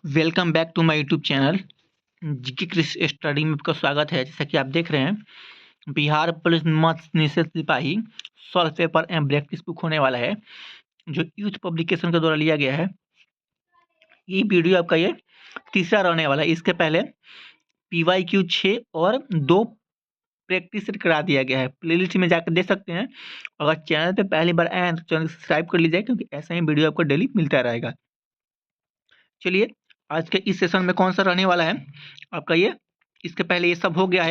Welcome back to my YouTube channel GK Chris study में आपका स्वागत है। जैसा कि आप देख रहे हैं, बिहार पुलिस मत्स्य निषेध सिपाही solve paper and practice book होने वाला है, जो यूथ पब्लिकेशन के द्वारा लिया गया है। ये वीडियो आपका ये तीसरा रहने वाला है। इसके पहले PYQ 6 और 2 प्रैक्टिस सेट करा दिया गया है। प्लेलिस्ट में जाकर देख सकते हैं। अगर चैनल पे पहली बार आए हैं तो चैनल सब्सक्राइब कर लीजिए, क्योंकि ऐसा ही वीडियो आपको डेली मिलता रहेगा। चलिए, आज के इस सेशन में कौन सा रहने वाला है आपका ये। इसके पहले ये सब हो गया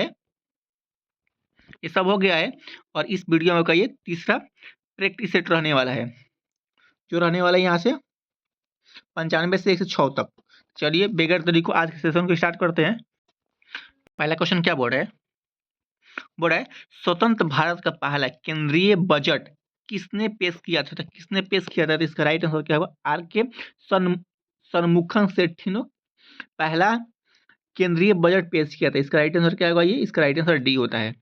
है, और इस वीडियो में का ये तीसरा प्रैक्टिस सेट रहने वाला है, जो रहने वाला है यहाँ से 95 से 106 तक। चलिए, बगैर देरी को आज के सेशन को स्टार्ट करते हैं। पहला क्वेश्चन क्या बोल रहा है, स्वतंत्र भारत का पहला केंद्रीय बजट किसने पेश किया था? तो इसका राइट आंसर क्या होगा? RK शनमुखम सेठिनो पहला केंद्रीय बजट पेश किया था। इसका राइट आंसर क्या होगा? इसका राइट आंसर डी होता है।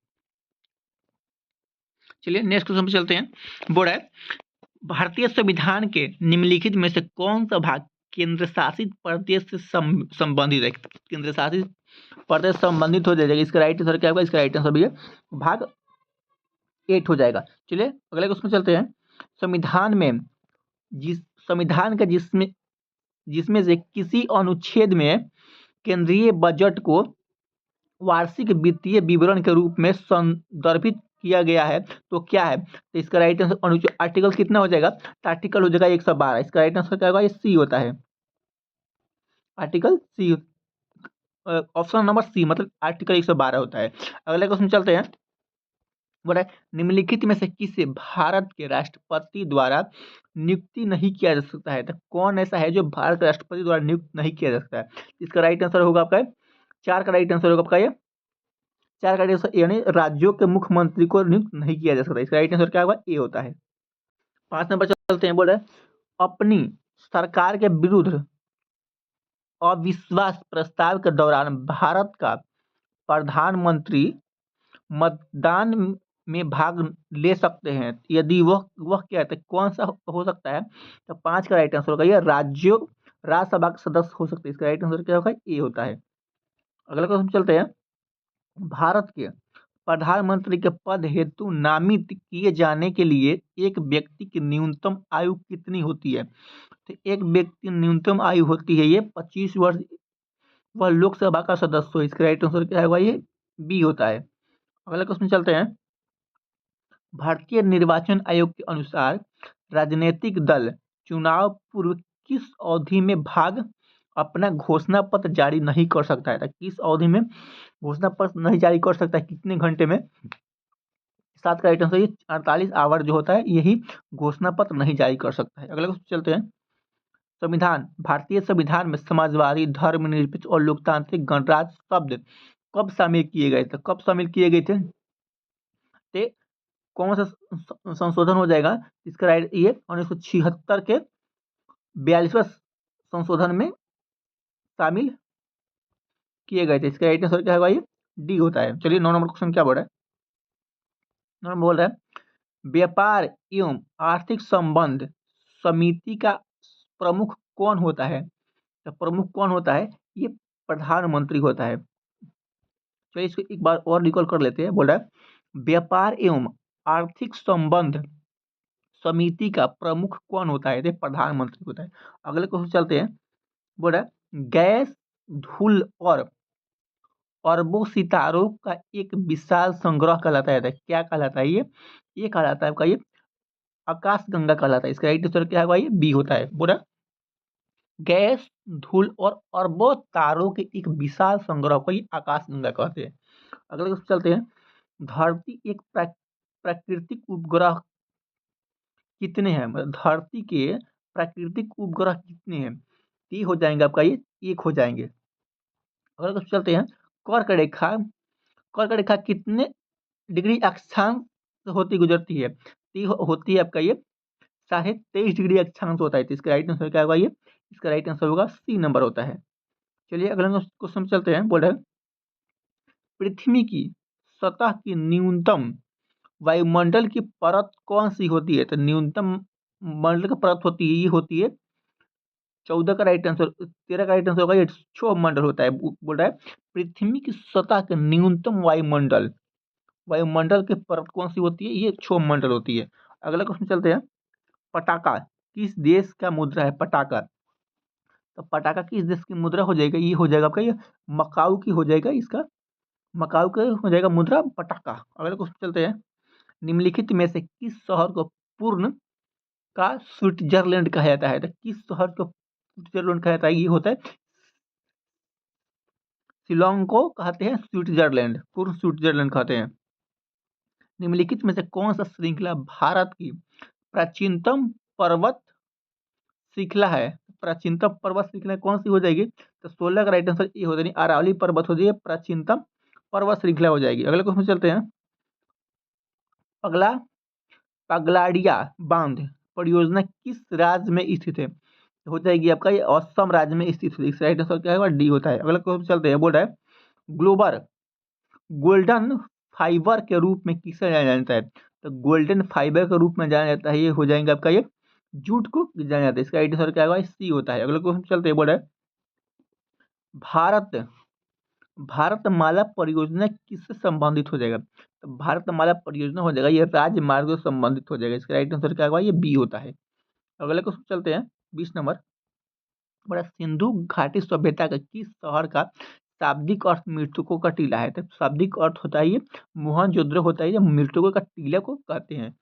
चलिए, नेक्स्ट क्वेश्चन पे चलते हैं। बोर्ड है, भारतीय संविधान के निम्नलिखित में से कौन सा भाग केंद्र शासित प्रदेश से संबंधित है? केंद्र शासित प्रदेश संबंधित हो जाएगा। इसका राइट आंसर क्या होगा? इसका राइट आंसर भी है भाग 8 हो जाएगा। चलिए, अगले क्वेश्चन चलते हैं। संविधान में जिसमें से किसी अनुच्छेद में केंद्रीय बजट को वार्षिक वित्तीय विवरण के रूप में संदर्भित किया गया है, तो क्या है? तो इसका राइट आंसर आर्टिकल कितना हो जाएगा? तो आर्टिकल हो जाएगा 112। इसका राइट आंसर क्या होगा? ये सी होता है। आर्टिकल सी, ऑप्शन नंबर सी, मतलब आर्टिकल 112 होता है। अगले क्वेश्चन चलते हैं। बोला है, निम्नलिखित में से किसे भारत के राष्ट्रपति द्वारा नियुक्ति नहीं किया जा सकता है? तो कौन ऐसा है जो भारत के राष्ट्रपति द्वारा नियुक्त नहीं किया जा सकता है? इसका राइट आंसर होगा आपका 4 का राइट आंसर होगा आपका ये 4 का राइट आंसर, यानी राज्यों के मुख्यमंत्री को नियुक्त नहीं किया जा सकता। इसका राइट आंसर क्या होगा? ए होता है। 5 नंबर चलते हैं। बोल रहे, अपनी सरकार के विरुद्ध अविश्वास प्रस्ताव के दौरान भारत का प्रधानमंत्री मतदान में भाग ले सकते हैं, यदि वह क्या है? कौन सा हो सकता है? तो 5 का राइट आंसर होगा ये राज्यसभा के सदस्य हो सकते हैं। इसका राइट आंसर क्या होगा? ए होता है। अगला क्वेश्चन चलते हैं। भारत के प्रधानमंत्री के पद हेतु नामित किए जाने के लिए एक व्यक्ति की न्यूनतम आयु कितनी होती है? तो एक व्यक्ति न्यूनतम आयु होती है ये 25 वर्ष, वह लोकसभा का सदस्य हो। इसका राइट आंसर क्या होगा? ये बी होता है। अगला क्वेश्चन चलते हैं। भारतीय निर्वाचन आयोग के अनुसार राजनीतिक दल चुनाव पूर्व किस अवधि में अपना घोषणा पत्र जारी नहीं कर सकता है? किस अवधि में घोषणा पत्र नहीं जारी कर सकता है? कितने घंटे में? 7 का राइट आंसर, ये 48 आवर जो होता है, यही घोषणा पत्र नहीं जारी कर सकता है। अगले क्वेश्चन चलते हैं। भारतीय संविधान में समाजवादी, धर्मनिरपेक्ष और लोकतांत्रिक गणराज्य शब्द कब शामिल किए गए थे? ते कौन सा संशोधन हो जाएगा? इसका राइट, ये 1976 के 42वें संशोधन में शामिल किए गए थे। इसका राइट आंसर क्या होगा? ये डी होता है। चलिए, 9 नंबर क्वेश्चन क्या बोल रहा है? 9 नंबर बोल रहा है, व्यापार एवं आर्थिक संबंध समिति का प्रमुख कौन होता है? तो प्रमुख कौन होता है? ये प्रधानमंत्री होता है। चलिए, इसको एक बार और रिकॉल कर लेते हैं। बोल रहा है, व्यापार एवं आर्थिक संबंध समिति का प्रमुख कौन होता है? प्रधानमंत्री होता है। अगले क्वेश्चन चलते हैं। बोल रहा है, गैस, धूल और अरबों सितारों का एक विशाल संग्रह कहलाता है। क्या कहलाता है? ये कहलाता है आपका ये आकाश गंगा कहलाता है। इसका राइट आंसर क्या होगा? ये बी होता है। बोला, गैस, धूल और अरबों तारों के एक विशाल संग्रह को ये आकाश गंगा कहते हैं। अगले क्वेश्चन चलते हैं। धरती एक प्राकृतिक उपग्रह कितने हैं? मतलब धरती के प्राकृतिक उपग्रह कितने हैं? ये हो जाएंगे आपका ये 1 हो जाएंगे। अगले क्वेश्चन चलते हैं। कर्क रेखा कितने डिग्री अक्षांश से होती गुजरती है? होती है आपका ये 23.5 डिग्री अक्षांश होता है। तो इसका राइट आंसर क्या होगा? ये इसका राइट आंसर होगा सी नंबर होता है। चलिए, अगले क्वेश्चन चलते हैं। बोल रहे हैं, पृथ्वी की सतह की न्यूनतम वायुमंडल की परत कौन सी होती है? तो न्यूनतम मंडल की परत होती है, ये होती है 14 का राइट आंसर, 13 का राइट आंसर होगा। ये क्षोभ मंडल होता है। बोल रहा है पृथ्वी की सतह के न्यूनतम वायुमंडल, वायुमंडल की परत कौन सी होती है? ये क्षोभ मंडल होती है। अगला क्वेश्चन चलते हैं। पटाखा किस देश का मुद्रा है? पटाखा, तो पटाखा किस देश की मुद्रा हो जाएगा? ये हो जाएगा आपका, ये मकाऊ की हो जाएगा। इसका मकाऊ का हो जाएगा मुद्रा पटाखा। अगला क्वेश्चन चलते हैं। निम्नलिखित में से किस शहर को पूर्ण का स्विट्जरलैंड कहा जाता है? तो किस शहर को स्विट्जरलैंड कहा जाता है? ये होता है शिलोंग को कहते हैं स्विट्जरलैंड, पूर्व स्विट्जरलैंड कहते हैं। निम्नलिखित में से कौन सा श्रृंखला भारत की प्राचीनतम पर्वत श्रृंखला है? प्राचीनतम पर्वत श्रृंखला कौन सी हो जाएगी? तो 16 का राइट आंसर ये हो जाएगी अरावली पर्वत हो जाएगी, प्राचीनतम पर्वत श्रृंखला हो जाएगी। अगले क्वेश्चन चलते हैं। अगला, पगलाडिया बांध परियोजना किस राज्य में स्थित है? हो जाएगी आपका ये असम राज्य में स्थित है। इस राइट आंसर क्या है? डी होता है। अगला क्वेश्चन चलते हैं। बोल रहा है ग्लोबल गोल्डन फाइबर के रूप में किसे जाना जाता है? तो गोल्डन फाइबर के रूप में जाना जाता है, ये हो जाएंगे आपका ये जूट को जाना जाता है। इसका राइट आंसर क्या होगा? सी होता है। अगला क्वेश्चन चलते हैं। बोल रहा है भारत भारतमाला परियोजना किससे संबंधित हो जाएगा? तो भारतमाला परियोजना हो जाएगा ये राजमार्ग से संबंधित हो जाएगा। इसका राइट आंसर क्या होगा? ये बी होता है। अगले क्वेश्चन चलते हैं। 20 नंबर। बड़ा सिंधु घाटी सभ्यता का किस शहर का शाब्दिक अर्थ मृतकों का टीला है? तो शाब्दिक अर्थ होता है ये मोहनजोदड़ो होता है, ये मृतकों का टीला को कहते हैं।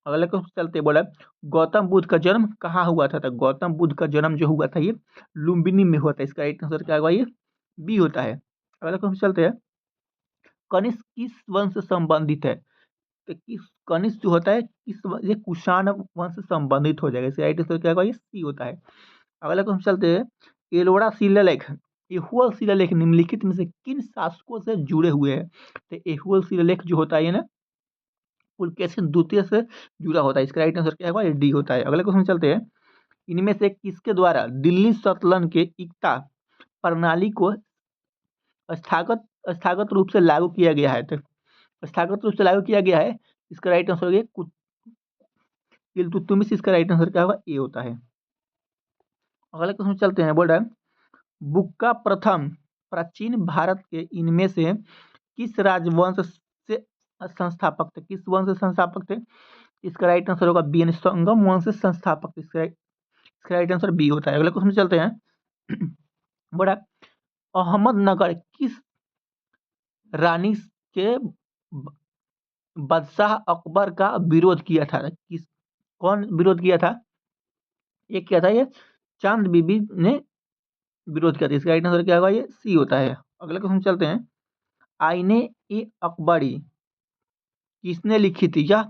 अगले क्वेश्चन चलते बोला गौतम बुद्ध का जन्म कहाँ हुआ था? तो गौतम बुद्ध का जन्म जो हुआ था ये लुम्बिनी में हुआ था। इसका राइट आंसर क्या होगा? ये बी होता है। अगले क्वेश्चन चलते हैं। कनिष्क किस वंश से संबंधित है? तो किस कनिष्क जो होता है ये कुषाण वंश से संबंधित हो जाएगा। इसका राइट आंसर क्या होगा? ये सी होता है। अगला क्वेश्चन चलते हैं। एलोरा शिलालेख, एहुल शिलालेख निम्नलिखित में से किन शासकों से जुड़े हुए हैं? तो एहुल शिलालेख जो होता है ये ना पुलकेशिन द्वितीय से जुड़ा होता है। इसका राइट आंसर क्या होगा? ये डी होता है। अगले क्वेश्चन चलते हैं। इनमें से किसके द्वारा दिल्ली सल्तनत के इक्ता प्रणाली को स्थागत स्थागत रूप से लागू किया गया है? तो स्थागत रूप से लागू किया गया है। इसका राइट आंसर होगा इल्तुतमिश। इसका राइट आंसर क्या होगा? ए होता है। अगले क्वेश्चन चलते हैं। बोल रहा है बुक्का प्रथम प्राचीन भारत के इनमें से किस राजवंश से संस्थापक थे? किस वंश से संस्थापक थे? इसका राइट आंसर होगा बी, संगम वंश से संस्थापक। इसका राइट आंसर बी होता है। अगले क्वेश्चन चलते हैं। बड़ा अहमदनगर किस रानी के बादशाह अकबर का विरोध किया था? किस कौन विरोध किया था? ये किया था ये चांद बीबी ने विरोध किया था। इसका राइट आंसर क्या होगा? ये सी होता है। अगले क्वेश्चन चलते हैं। आईने ए अकबरी किसने लिखी थी? यह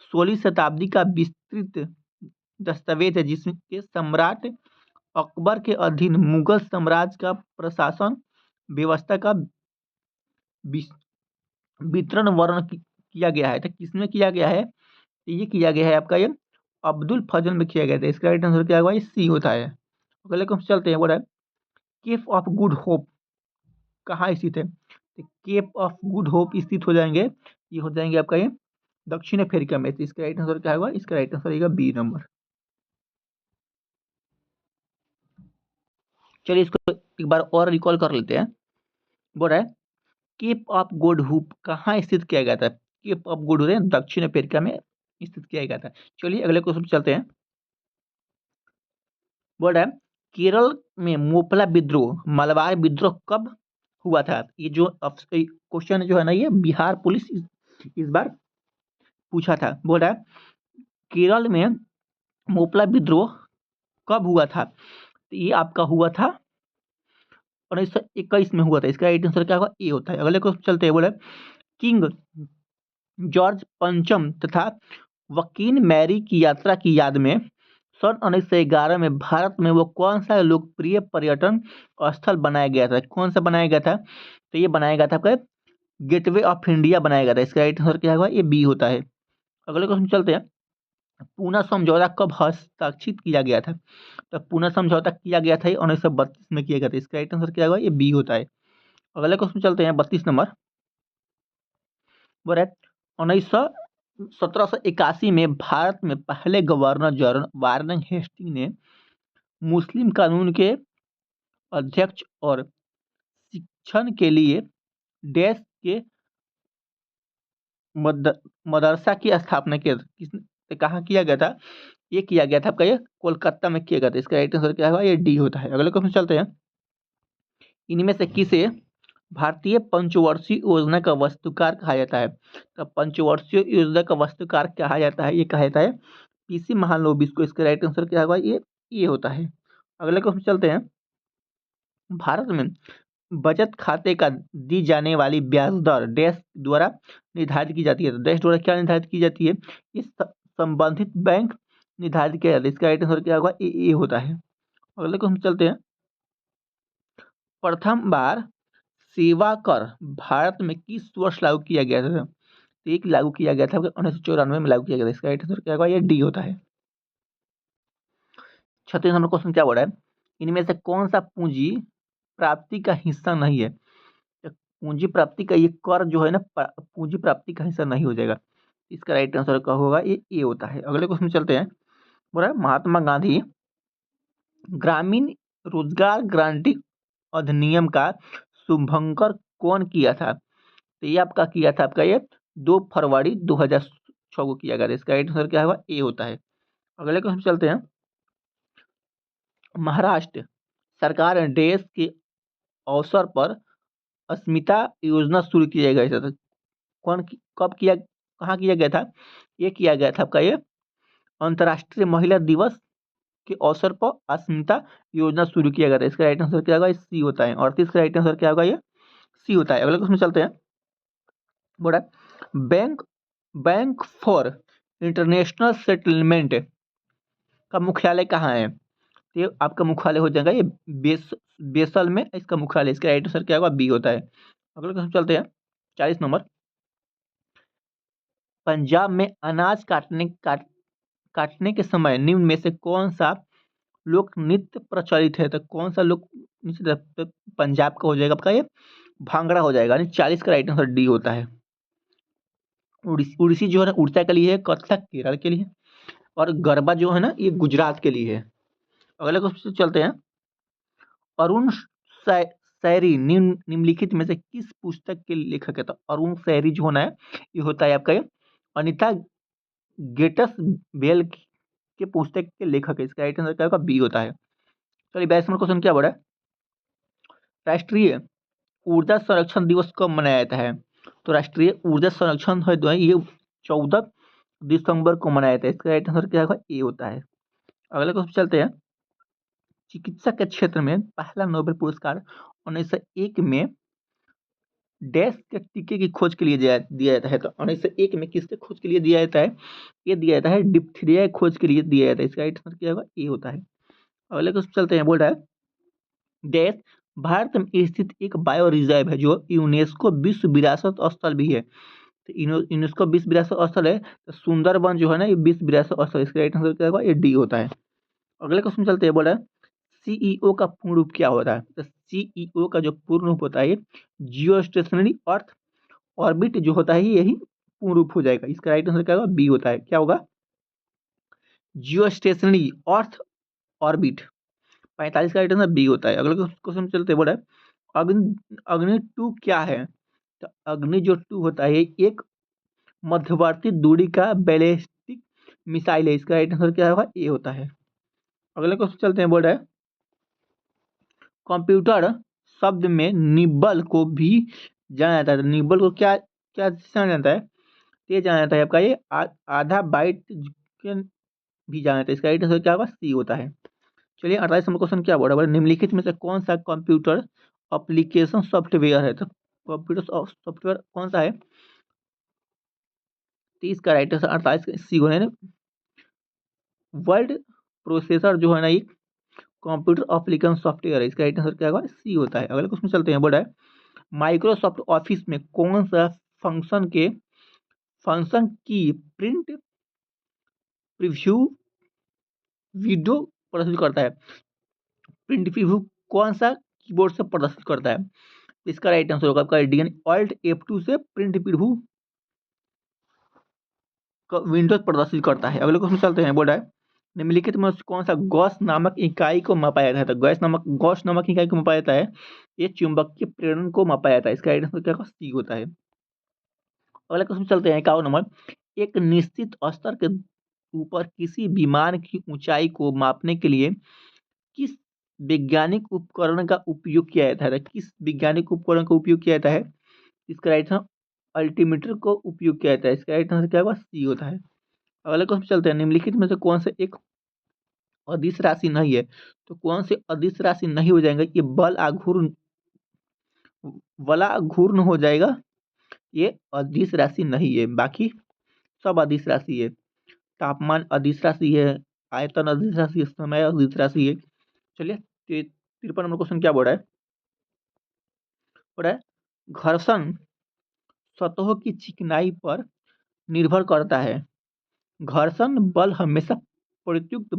16वीं शताब्दी का विस्तृत दस्तावेज है जिसके सम्राट अकबर के अधीन मुगल साम्राज्य का प्रशासन व्यवस्था का वितरण वर्ण किया गया है। तो किसमें किया गया है? ये किया गया है आपका ये अब्दुल फजल में किया गया था। इसका राइट आंसर क्या होगा? ये सी होता है। अगले क्वेश्चन चलते हैं। बोला है केप ऑफ गुड होप कहाँ स्थित है? तो केप ऑफ गुड होप स्थित हो जाएंगे, ये हो जाएंगे आपका ये दक्षिण अफ्रीका में। तो इसका राइट आंसर क्या होगा? इसका राइट आंसर रहेगा बी नंबर। चलिए इसको एक बार और रिकॉल कर लेते हैं। बोल रहा है केप ऑफ गुड होप कहाँ स्थित किया गया था? केप ऑफ गुड होप दक्षिण अफ्रीका में स्थित किया गया था। चलिए अगले क्वेश्चन चलते हैं। बोल रहा है केरल में मोपला विद्रोह मलबार विद्रोह कब हुआ था? ये जो क्वेश्चन जो है ना ये बिहार पुलिस इस बार पूछा था। बोल रहा है केरल में मोपला विद्रोह कब हुआ था? तो ये आपका हुआ था 1921 में हुआ था। इसका राइट आंसर क्या होगा? ए होता है। अगले क्वेश्चन चलते हैं। बोले किंग जॉर्ज पंचम तथा वकील मैरी की यात्रा की याद में सन 1911 में भारत में वो कौन सा लोकप्रिय पर्यटन स्थल बनाया गया था? कौन सा बनाया गया था? तो ये बनाया गया था आपका गेटवे ऑफ इंडिया बनाया गया था। इसका राइट आंसर क्या होगा? ये बी होता है। अगले क्वेश्चन चलते हैं। पूना समझौता कब हस्ताक्षरित किया गया था? तो पूना समझौता किया गया था 1932 में किया गया था। इसका राइट आंसर क्या होगा? ये बी होता है। अगले क्वेश्चन चलते हैं। 32 नंबर। बोल रहा है 1781 में भारत में पहले गवर्नर जनरल वारेन हेस्टिंग ने मुस्लिम कानून के अध्यक्ष और शिक्षण के लिए डैश के मदरसा की स्थापना किसने कहाँ किया गया था? ये किया गया था आपका ये कोलकाता में किया गया था। इसका राइट आंसर क्या होगा? ये डी होता है। अगले क्वेश्चन चलते हैं। इनमें से किसे भारतीय पंचवर्षीय योजना का वास्तुकार कहा जाता है? तो पंचवर्षीय योजना का वास्तुकार कहा जाता है, ये कहा जाता है पीसी महालनोबिस को। इसका राइट आंसर क्या होगा? ये होता है। अगले क्वेश्चन चलते हैं। भारत में बचत खाते का दी जाने वाली ब्याज दर डैश द्वारा निर्धारित की जाती है। तो डैश द्वारा क्या निर्धारित की जाती है? इस संबंधित बैंक निर्धारित किया जाता है। इसका राइट आंसर क्या होगा? ये होता है। अगले क्वेश्चन चलते हैं। प्रथम बार सेवा कर भारत में किस वर्ष लागू किया गया था? तो एक लागू किया गया था 1994 में लागू किया गया था। इसका राइट आंसर क्या होगा? ये डी होता है। 36 नंबर क्वेश्चन क्या बोल रहा है? इनमें से कौन सा पूंजी प्राप्ति का हिस्सा नहीं है? पूंजी प्राप्ति का ये कर जो है ना, पूंजी प्राप्ति का हिस्सा नहीं हो जाएगा। इसका राइट आंसर क्या होगा? ये होता है। अगले क्वेश्चन चलते हैं। बोल रहा है महात्मा गांधी ग्रामीण रोजगार गारंटी अधिनियम का शुभारंभ कौन किया था? तो ये आपका किया था आपका ये 2 फरवरी 2006 को किया गया था। इसका राइट आंसर क्या होगा? ए होता है। अगले क्वेश्चन चलते हैं। महाराष्ट्र सरकार ने देश के अवसर पर अस्मिता योजना शुरू किया गया था। कब किया, कहाँ किया गया था? ये किया गया था आपका ये अंतर्राष्ट्रीय महिला दिवस के अवसर पर अस्मिता योजना शुरू किया गया था। इसका राइट आंसर क्या होगा? सी होता है। और इसका राइट आंसर क्या होगा? ये सी होता है। अगले क्वेश्चन चलते हैं। बोला bank bank for international settlement का मुख्यालय कहाँ है? तो ये आपका मुख्यालय हो जाएगा ये बेसल में इसका मुख्यालय। इसका राइट आंसर क्या होगा? बी होता है। अगले क्वेश्चन चलते हैं। 40 नंबर। पंजाब में अनाज काटने के समय निम्न में से कौन सा लोक नृत्य प्रचलित है? तो कौन सा लोक नृत्य? तो पंजाब का हो जाएगा आपका ये भांगड़ा हो जाएगा। यानी 40 का राइट आंसर डी होता है। उड़ीसी जो है ना उड़ीसा के लिए है, कथक केरल के लिए, और गरबा जो है ना ये गुजरात के लिए है। अगले क्वेश्चन चलते हैं। अरुण शैरी निम्नलिखित में से किस पुस्तक के लेखक है? तो अरुण शैरी जो होना है ये होता है आपका ये अनिता गेटस बेल के पुस्तक के लेखक है। इसका राइट आंसर क्या होगा? बी होता है। चलिए 22 नंबर क्वेश्चन क्या बोला है? राष्ट्रीय ऊर्जा संरक्षण दिवस कब मनाया जाता है? तो राष्ट्रीय ऊर्जा संरक्षण है जो है ये 14 दिसंबर को मनाया जाता है। इसका राइट आंसर क्या होगा? ए होता है। अगले क्वेश्चन चलते हैं। चिकित्सा के क्षेत्र में पहला नोबेल पुरस्कार 1901 में डैश के टीके की खोज के लिए दिया जाता है। तो 1901 में किसके खोज के लिए दिया जाता है? ये दिया जाता है डिप्थीरिया खोज के लिए दिया जाता है। इसका राइट आंसर क्या होगा? ए होता है। अगले क्वेश्चन चलते हैं। बोल रहा है डैश भारत में स्थित एक बायो रिजर्व है जो यूनेस्को विश्व विरासत स्थल भी है। तो यूनेस्को विश्व विरासत स्थल है तो सुंदरबन जो है ना ये विश्व विरासत स्थल। इसका राइट आंसर क्या होगा? ये डी होता है। अगले क्वेश्चन चलते हैं। बोल रहा है सीईओ का पूर्ण रूप क्या होता है? तो सीईओ का जो पूर्ण रूप होता है जियो स्टेशनरी अर्थ ऑर्बिट जो होता है यही पूर्ण रूप हो जाएगा। इसका राइट आंसर क्या होगा? बी होता है। क्या होगा? जियो स्टेशनरी अर्थ ऑर्बिट। 45 का राइट आंसर बी होता है। अगले क्वेश्चन चलते बोला अग्नि 2 क्या है? तो अग्नि जो 2 होता है एक मध्यवर्ती दूरी का बैलिस्टिक मिसाइल है। इसका राइट आंसर क्या होगा? ए होता है। अगले क्वेश्चन चलते हैं। बोल रहा है कंप्यूटर शब्द में निब्बल को भी जाना जाता है। तो निब्बल को क्या क्या जाना जाता है? ये जाना जाता है आपका ये आधा बाइट के भी जाना जाता है। इसका राइट आंसर क्या होगा? सी होता है। चलिए 28 नंबर क्वेश्चन क्या बोल रहा है? निम्नलिखित में से कौन सा कंप्यूटर एप्लीकेशन सॉफ्टवेयर है? तो कंप्यूटर सॉफ्टवेयर कौन सा है? 30 का राइट आंसर 28 सी होने वर्ड प्रोसेसर जो है ना ये कंप्यूटर एप्लीकेशन सॉफ्टवेयर है। इसका राइट आंसर क्या होगा? सी होता है। अगले क्वेश्चन चलते हैं। बोल रहा है माइक्रोसॉफ्ट ऑफिस में कौन सा फंक्शन की प्रिंट प्रीव्यू विंडो प्रदर्शित करता है? प्रिंट प्रीव्यू कौन सा कीबोर्ड से प्रदर्शित करता है? इसका राइट आंसर होगा आपका डी ऑल्ट F2 से प्रिंट प्रीव्यू विंडोज प्रदर्शित करता है। अगले क्वेश्चन चलते हैं। बोल रहा है निम्नलिखित में से कौन सा गॉस नामक इकाई को मापा जाता है? तो गॉस नामक इकाई को मापा जाता है, ये चुंबकीय प्रेरण को मापा जाता है। इसका राइट आंसर क्या होगा? सी होता है। अगला क्वेश्चन चलते हैं 51 नंबर। एक निश्चित स्तर के ऊपर किसी विमान की ऊंचाई को मापने के लिए किस वैज्ञानिक उपकरण का उपयोग किया जाता है? तो किस वैज्ञानिक उपकरण का उपयोग किया जाता है? इसका राइट आंसर अल्टीमीटर को उपयोग किया जाता है। इसका राइट आंसर क्या होगा? सी होता है। अगले क्वेश्चन चलते हैं। निम्नलिखित में से कौन से एक अदिश राशि नहीं है? तो कौन से अदिश राशि नहीं हो जाएंगे कि बलाघूर्ण हो जाएगा? ये अदिश राशि नहीं है, बाकी सब अदिश राशि है। तापमान अदिश राशि है, आयतन अदिश राशि है, समय अदिश राशि है। चलिए 53 नंबर क्वेश्चन क्या बोल रहा है? बोल रहा है घर्षण सतहों की चिकनाई पर निर्भर करता है। घर्षण बल हमेशा प्रत्युक्त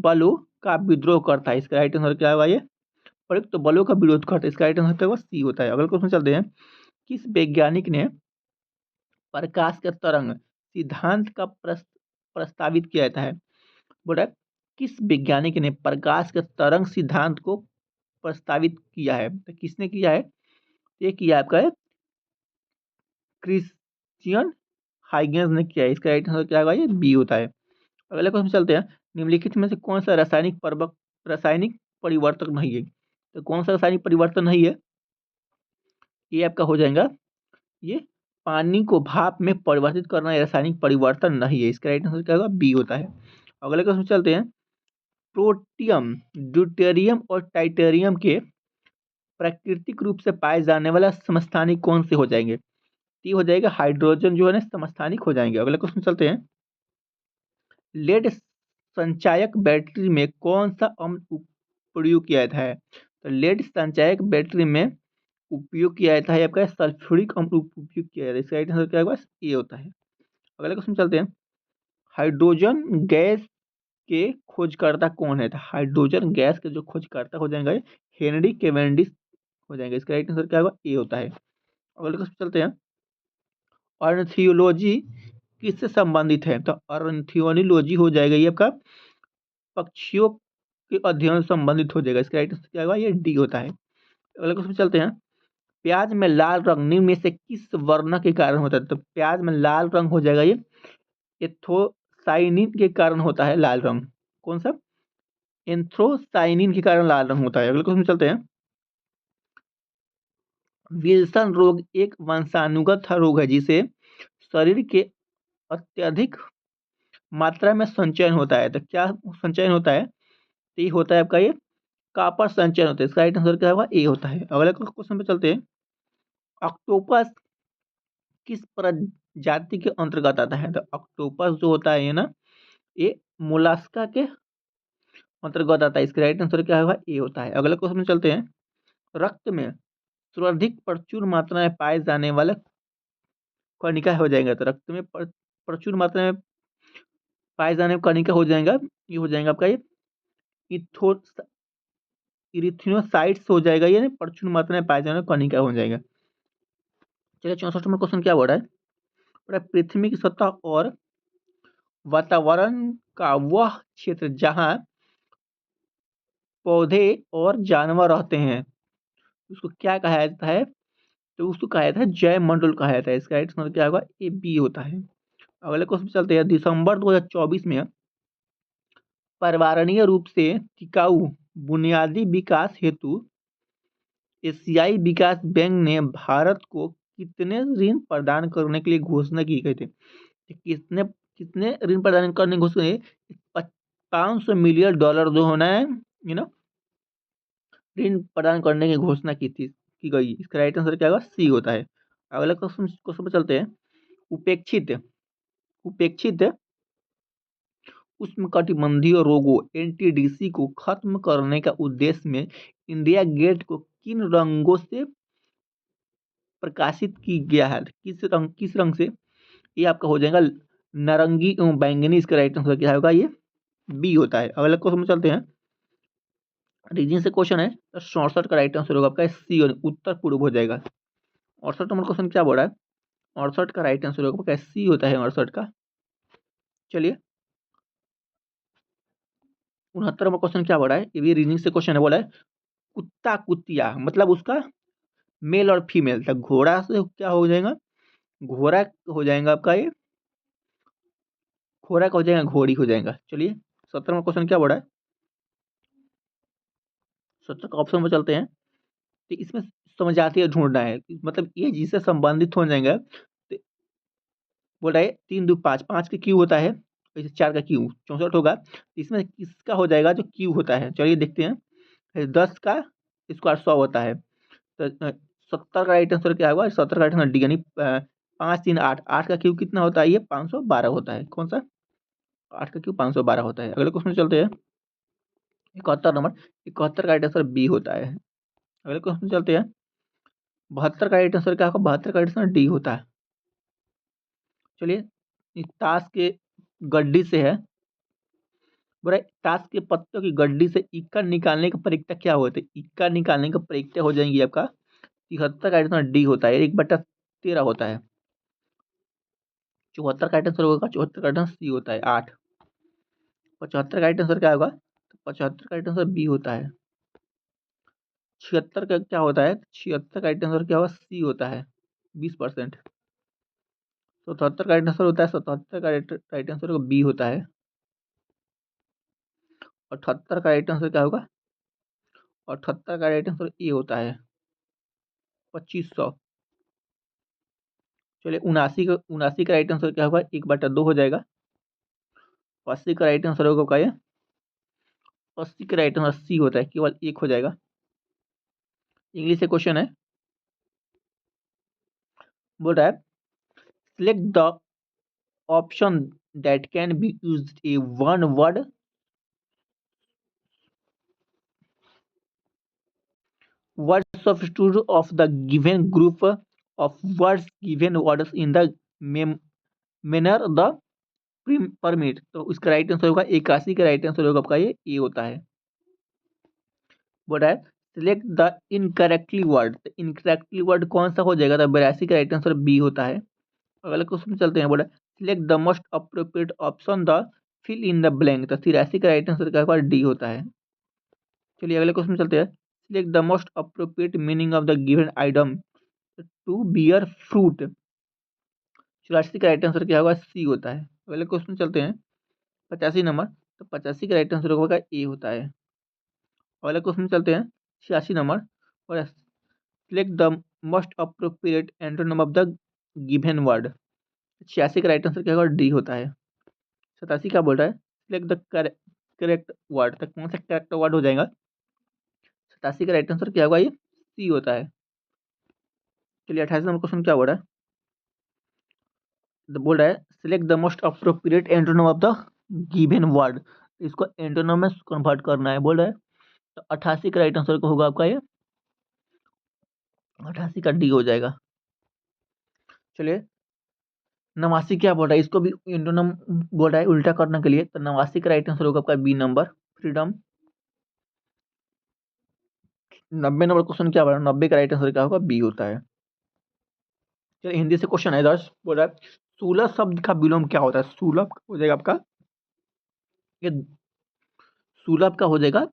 बलों का विद्रोह करता है। इसका राइट आंसर क्या होगा? ये प्रयुक्त बलों का विरोध करता है। इसका राइट आंसर क्या होगा? सी होता है। अगले क्वेश्चन चलते हैं। किस वैज्ञानिक ने प्रकाश के तरंग सिद्धांत का प्रस्तावित किया जाता है? बोला किस वैज्ञानिक ने प्रकाश के तरंग सिद्धांत को प्रस्तावित किया है? तो किसने किया है? ये किया आपका है क्रिश्चियन हाइगेंस ने किया है। इसका राइट आंसर क्या होगा? ये बी होता है। अगले क्वेश्चन चलते हैं। निम्नलिखित में से कौन सा रासायनिक परिवर्तक नहीं है? तो कौन सा रासायनिक परिवर्तन नहीं है? ये आपका हो जाएगा, ये पानी को भाप में परिवर्तित करना रासायनिक परिवर्तन नहीं है। इसका राइट आंसर क्या होगा? बी होता है। अगले क्वेश्चन चलते हैं। प्रोटियम, ड्यूटेरियम और टाइटेरियम के प्राकृतिक रूप से पाए जाने वाला समस्थानिक कौन से हो जाएंगे? ये हो जाएगा हाइड्रोजन जो है ना समस्थानिक हो जाएंगे। अगले क्वेश्चन चलते हैं। लेड संचायक बैटरी में कौन सा अम्ल प्रयोग किया जाता है? तो लेड संचायक बैटरी में उपयोग किया जाता है आपका सल्फ्यूरिक अम्ल उपयोग किया जाता है। इसका राइट आंसर क्या होगा? ये होता है। अगले क्वेश्चन चलते हैं। हाइड्रोजन गैस के खोजकर्ता कौन है? तो हाइड्रोजन गैस के जो खोजकर्ता हो जाएंगे हेनरी कैवेंडिश हो जाएंगे। इसका राइट आंसर क्या होगा? ए होता है। अगले क्वेश्चन चलते हैं। ऑर्निथियोलॉजी किससे संबंधित है? तो ऑर्निथियोलॉजी हो जाएगा ये आपका पक्षियों के अध्ययन से संबंधित हो जाएगा। इसका राइट आंसर क्या होगा? ये डी होता है। अगले क्वेश्चन चलते हैं। प्याज में लाल रंग निम्न में से किस वर्ण के कारण होता है? तो प्याज में लाल रंग हो जाएगा ये एंथ्रोसाइनिन के कारण होता है लाल रंग। कौन सा? एंथ्रोसाइनिन के कारण लाल रंग होता है। अगले क्वेश्चन चलते हैं। विल्सन रोग एक वंशानुगत रोग है जिसे शरीर के अत्यधिक मात्रा में संचयन होता है। तो क्या संचयन होता है? तो ये होता है आपका ये कॉपर संचयन होता है। इसका राइट आंसर क्या होगा? ए होता है। अगले क्वेश्चन पे चलते हैं। ऑक्टोपस किस प्रजाति के अंतर्गत आता है? तो ऑक्टोपस जो होता है ये ना ये मोलास्का के अंतर्गत आता है। इसका राइट आंसर क्या होगा? ए होता है। अगले क्वेश्चन में चलते हैं। रक्त में सर्वाधिक प्रचुर मात्रा में पाए जाने वाला कणिका हो जाएगा। तो रक्त में प्रचुर मात्रा में पाए जाने वाला कणिका हो जाएगा, ये हो जाएगा आपका ये इथो इरिथ्रोसाइट्स हो जाएगा। ये प्रचुर मात्रा में पाए जाने वाला कणिका हो जाएगा। चलिए 64 नंबर क्वेश्चन क्या बोल रहा है? बोल रहा है पृथ्वी की सतह और वातावरण का वह क्षेत्र जहाँ पौधे और जानवर रहते हैं उसको क्या कहा जाता है? तो उसको कहा जाता है जैव मंडल कहा जाता है। इसका राइट आंसर क्या होगा? ए बी होता है। अगले क्वेश्चन चलते हैं। दिसंबर 2024 में पर्यावरणीय रूप से टिकाऊ बुनियादी विकास हेतु एशियाई विकास बैंक ने भारत को कितने ऋण प्रदान करने के लिए घोषणा की गई थी? कितने कितने ऋण प्रदान करने की घोषणा की? $500 मिलियन जो होना है ऋण प्रदान करने की घोषणा की गई। इसका राइट आंसर क्या होगा? सी होता है। अगला क्वेश्चन पर चलते हैं। उपेक्षित उपेक्षित उष्णकटिबंधीय रोगों एनटीडीसी को खत्म करने का उद्देश्य में इंडिया गेट को किन रंगों से प्रकाशित की गया है? किस रंग से? ये आपका हो जाएगा नारंगी एवं बैंगनी। इसका राइट आंसर क्या होगा? ये बी होता है। अगला क्वेश्चन में चलते हैं। रीजन से क्वेश्चन है तो 64 का राइट आंसर होगा आपका सी उत्तर पूर्व हो जाएगा। 68 नंबर क्वेश्चन क्या बोल रहा है? 68 का राइट आंसर होगा आपका सी होता है 68 का। चलिए 69 नंबर क्वेश्चन क्या बोला है, ये भी रीजनिंग से क्वेश्चन है, बोला है कुत्ता कुतिया मतलब उसका मेल और फीमेल, तो घोड़ा से क्या हो जाएगा, घोड़ा हो जाएगा आपका ये, घोड़ा का हो जाएगा घोड़ी हो जाएगा। चलिए 70 नंबर क्वेश्चन क्या बोला है, 70 का ऑप्शन में चलते हैं। तो इसमें समझ आती है ढूंढना है, मतलब ये जिससे संबंधित हो जाएंगे। तो बोल रहा है 3 2 5, 5 का क्यू होता है, वैसे 4 का क्यू 64 होगा। तो इसमें किसका हो जाएगा जो क्यू होता है, चलिए देखते हैं। 10 का स्क्वायर 100 होता है, तो 70 का राइट आंसर क्या होगा, 70 का राइट आंसर डी, यानी 5 3 8, 8 का क्यू कितना होता है, ये 512 होता है। कौन सा, 8 का क्यू 512 होता है। अगले क्वेश्चन चलते हैं 71 नंबर, 71 का राइट आंसर बी होता है। अगले क्वेश्चन चलते हैं 72 का राइट आंसर क्या होगा, 72 का राइट आंसर डी होता है। चलिए इस ताश के गड्डी से है, बोला ताश के पत्तों की गड्डी से इक्का निकालने का प्रक्रिया क्या होता है, इक्का निकालने का प्रक्रिया हो जाएंगी आपका 73 का आंसर डी होता है, 1/13 होता है। 74 का आंसर होगा, 74 का आंसर सी होता है 8। 75 का आंसर क्या होगा, तो 75 का आंसर बी होता है। 76 का क्या होता है, 76 का आंसर क्या होगा, सी होता है 20%। 77 का आंसर होता है, 77 का राइट आंसर बी होता है। 78 का राइट आंसर क्या होगा, 78 का राइट आंसर ए होता है 2500। चलिए 79 का राइट आंसर क्या होगा, 1/2 हो जाएगा। 80 का राइट आंसर होगा क्या, 80 का राइट आंसर सी होता है, केवल 1 हो जाएगा। इंग्लिश से क्वेश्चन है, बोल रहा है select the option that can be used A one word substitute of the given group of words given words in the manner the permit। तो इसका राइट आंसर होगा 81 का राइट आंसर होगा आपका ये ए होता है। बोल रहा है select the incorrectly word, incorrectly word कौन सा हो जाएगा, तो 82 का राइट आंसर बी होता है। अगले क्वेश्चन चलते हैं, बोला select the most appropriate option the fill in the blank, तो 83 का राइट आंसर क्या डी होता है। चलिए अगले क्वेश्चन चलते हैं, select the most appropriate meaning of the given item to bear fruit. 84 का राइट आंसर क्या होगा, सी होता है। अगले क्वेश्चन चलते हैं 85 नंबर, तो 85 का राइट आंसर होगा ए होता है। अगले क्वेश्चन चलते हैं 86 नंबर, और select the most appropriate antonym of the given word. 86 का राइट आंसर क्या होगा, डी होता है। 87 का बोल रहा है सिलेक्ट द करेक्ट वर्ड, तक कौन सा करेक्ट वर्ड हो जाएगा, 87 का राइट आंसर क्या होगा, ये सी होता है। चलिए 28 नंबर क्वेश्चन क्या बोल रहा है, बोल रहा है select the most appropriate antonym of the given word, इसको एंटोनिम में कन्वर्ट करना है, बोल रहा है। तो 88 का राइट आंसर को होगा आपका ये 88 का डी हो जाएगा। चलिए 89 क्या बोल रहा है, इसको भी एंटोनिम बोल रहा है उल्टा करने के लिए, तो 89 का राइट आंसर होगा आपका B number freedom. 90 number question क्या बोल रहा है, 90 का राइट आंसर क्या होगा, बी होता है। चलिए हिंदी से क्वेश्चन है 10, बोल रहा है सुलभ शब्द का विलोम क्या होता है, सुलभ हो जाएगा आपका ये, सुलभ का हो जाएगा,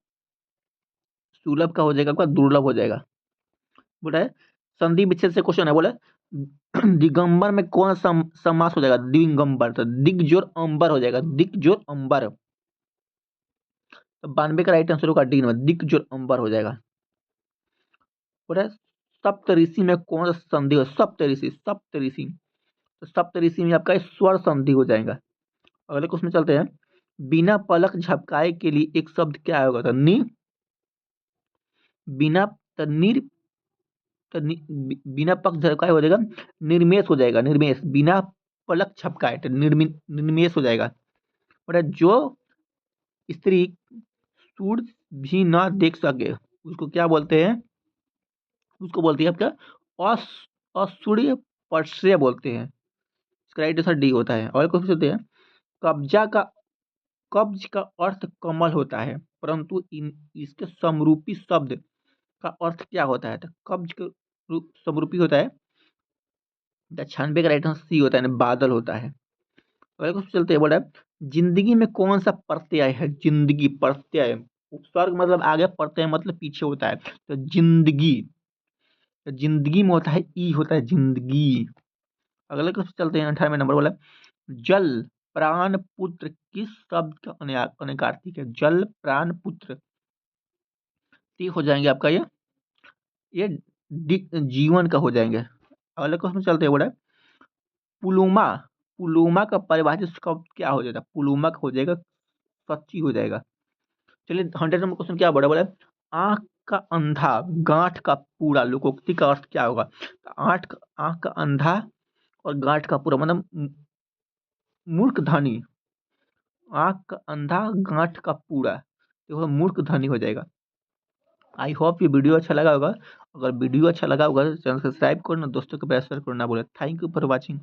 सुलभ का हो जाएगा आपका दुर्लभ हो जाएगा। बोला है संधि विच्छेद से क्वेश्चन है, बोला दिगंबर में कौन सा समास हो जाएगा, दिगंबर, तो दिग्जोर अंबर हो जाएगा, दिग्जोर अंबर। तो 92 का राइट आंसर होगा डी नंबर, दिग्जोर अंबर हो जाएगा। बोला सप्तऋषि में कौन सा संधि हो, सप्तऋषि, सप्तऋषि, तो सप्तऋषि में आपका स्वर संधि हो जाएगा। अगले क्वेश्चन में चलते हैं, बिना पलक झपकाए के लिए एक शब्द क्या होगा, तो नी, बिना तो निर, तो बिना पलक झपकाए हो जाएगा निर्मेश हो जाएगा, निर्मेश, बिना पलक झपकाए तो निर्मेश हो जाएगा। और जो स्त्री सूर्य भी ना देख सके उसको क्या बोलते हैं, उसको बोलते हैं आपका असूर्य पर्श्य बोलते हैं। इसका राइट आंसर डी होता है। और क्वेश्चन चलते हैं, कब्जा का, कब्ज का अर्थ कमल होता है, परंतु इसके समरूपी शब्द का अर्थ क्या होता है, तो कब्ज के समरूपी होता है, 96 का राइट आंसर सी होता है, बादल होता है। अगले क्वेश्चन चलते हैं, बोला जिंदगी में कौन सा प्रत्यय है? जिंदगी प्रत्यय, उपसर्ग मतलब आगे, प्रत्यय मतलब पीछे होता है। तो जिंदगी, तो जिंदगी में होता है ई, होता है जिंदगी। अगले क्वेश्चन चलते हैं, 18वें नंबर वाला। जल प्राण पुत्र किस शब्द का अनेकार्थक है? जल प्राण पुत्र, ये हो जाएंगे आपका ये जीवन का हो जाएंगे। अगले क्वेश्चन चलते हैं, बोला पुलुमा, पुलुमा का परिभाषित शब्द क्या हो जाएगा? पुलुमा का हो जाएगा सच्ची हो जाएगा। चलिए 100 नंबर क्वेश्चन क्या बोला, बोला आंख का अंधा गांठ का पूरा, लोकोक्ति का अर्थ क्या होगा? तो आंख का अंधा और गांठ का पूरा मतलब मूर्ख धनी, आंख का अंधा गांठ का पूरा, तो वह मूर्ख धनी हो जाएगा। आई होप ये वीडियो अच्छा लगा होगा। अगर वीडियो अच्छा लगा होगा तो चैनल सब्सक्राइब करना, दोस्तों के पास शेयर करना बोले। Thank you for watching.